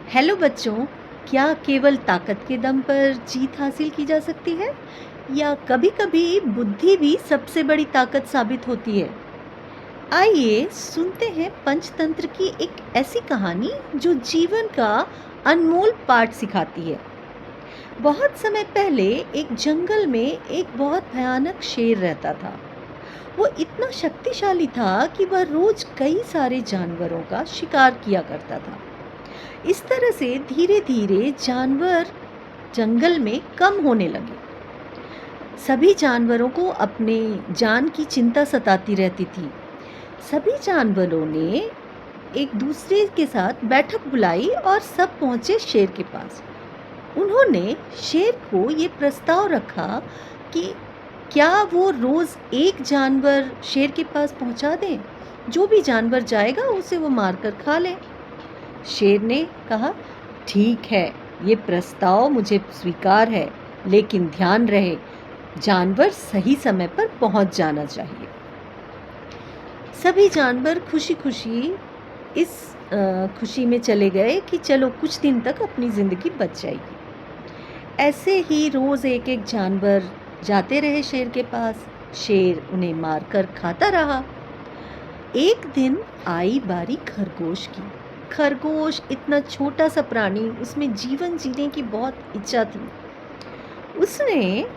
Hello बच्चों, क्या केवल ताकत के दम पर जीत हासिल की जा सकती है या कभी-कभी बुद्धि भी सबसे बड़ी ताकत साबित होती है? आइए सुनते हैं पंचतंत्र की एक ऐसी कहानी जो जीवन का अनमोल पाठ सिखाती है। बहुत समय पहले एक जंगल में एक बहुत भयानक शेर रहता था। वो इतना शक्तिशाली था कि वह रोज कई सारे जानवरों का शिकार किया करता था। इस तरह से धीरे-धीरे जानवर जंगल में कम होने लगे। सभी जानवरों को अपने जान की चिंता सताती रहती थी। सभी जानवरों ने एक दूसरे के साथ बैठक बुलाई और सब पहुंचे शेर के पास। उन्होंने शेर को ये प्रस्ताव रखा कि क्या वो रोज एक जानवर शेर के पास पहुंचा दें। जो भी जानवर जाएगा उसे वो मारकर खा ले। शेर ने कहा, ठीक है, ये प्रस्ताव मुझे स्वीकार है, लेकिन ध्यान रहे जानवर सही समय पर पहुंच जाना चाहिए। सभी जानवर खुशी-खुशी इस खुशी में चले गए कि चलो कुछ दिन तक अपनी ज़िंदगी बच जाएगी। ऐसे ही रोज़ एक-एक जानवर जाते रहे शेर के पास। शेर उन्हें मारकर खाता रहा। एक दिन आई बारी खरगोश की। खरगोश इतना छोटा सा प्राणी, उसमें जीवन जीने की बहुत इच्छा थी। उसने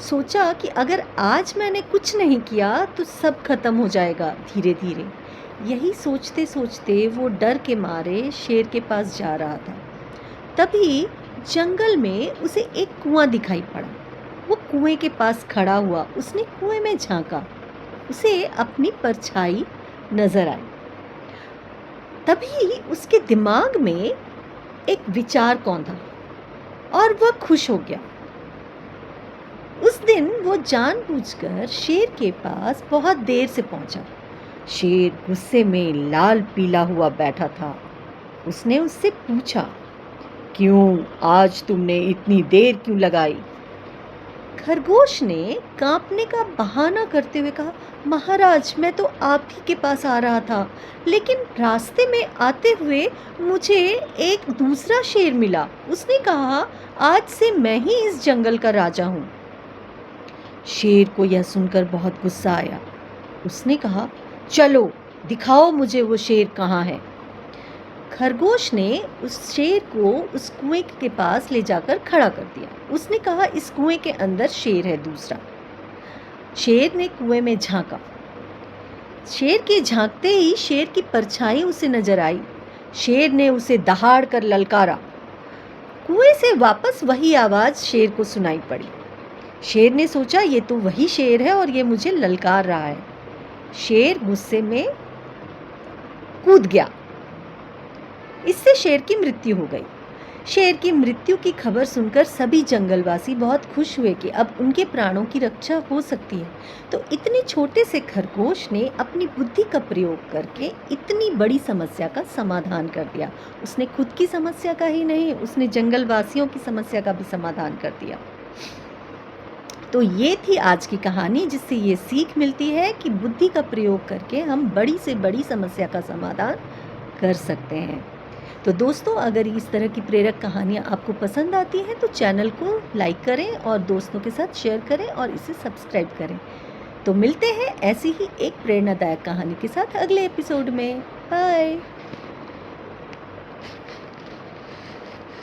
सोचा कि अगर आज मैंने कुछ नहीं किया तो सब खत्म हो जाएगा धीरे-धीरे। यही सोचते-सोचते वो डर के मारे शेर के पास जा रहा था। तभी जंगल में उसे एक कुआं दिखाई पड़ा। वो कुएं के पास खड़ा हुआ। उसने कुएं में झांका। उसे अपनी परछाई नजर आई। तभी उसके दिमाग में एक विचार कौंधा और वह खुश हो गया। उस दिन वो जानबूझकर शेर के पास बहुत देर से पहुंचा। शेर गुस्से में लाल पीला हुआ बैठा था। उसने उससे पूछा, क्यों आज तुमने इतनी देर क्यों लगाई? खरगोश ने कांपने का बहाना करते हुए कहा, महाराज, मैं तो आप ही के पास आ रहा था, लेकिन रास्ते में आते हुए मुझे एक दूसरा शेर मिला। उसने कहा, आज से मैं ही इस जंगल का राजा हूँ। शेर को यह सुनकर बहुत गुस्सा आया। उसने कहा, चलो दिखाओ मुझे वो शेर कहाँ है। खरगोश ने उस शेर को उस कुएं के पास ले जाकर खड़ा कर दिया। उसने कहा, इस कुएं के अंदर शेर है दूसरा। शेर ने कुएं में झांका। शेर के झांकते ही शेर की परछाई उसे नजर आई। शेर ने उसे दहाड़ कर ललकारा। कुएं से वापस वही आवाज शेर को सुनाई पड़ी। शेर ने सोचा, ये तो वही शेर है और ये मुझे ललकार रहा है। शेर गुस्से में कूद गया। इससे शेर की मृत्यु हो गई। शेर की मृत्यु की खबर सुनकर सभी जंगलवासी बहुत खुश हुए कि अब उनके प्राणों की रक्षा हो सकती है। तो इतने छोटे से खरगोश ने अपनी बुद्धि का प्रयोग करके इतनी बड़ी समस्या का समाधान कर दिया। उसने खुद की समस्या का ही नहीं, उसने जंगलवासियों की समस्या का भी समाधान कर दिया। तो ये थी आज की कहानी, जिससे ये सीख मिलती है कि बुद्धि का प्रयोग करके हम बड़ी से बड़ी समस्या का समाधान कर सकते हैं। तो दोस्तों, अगर इस तरह की प्रेरक कहानियाँ आपको पसंद आती हैं तो चैनल को लाइक करें और दोस्तों के साथ शेयर करें और इसे सब्सक्राइब करें। तो मिलते हैं ऐसी ही एक प्रेरणादायक कहानी के साथ अगले एपिसोड में। बाय।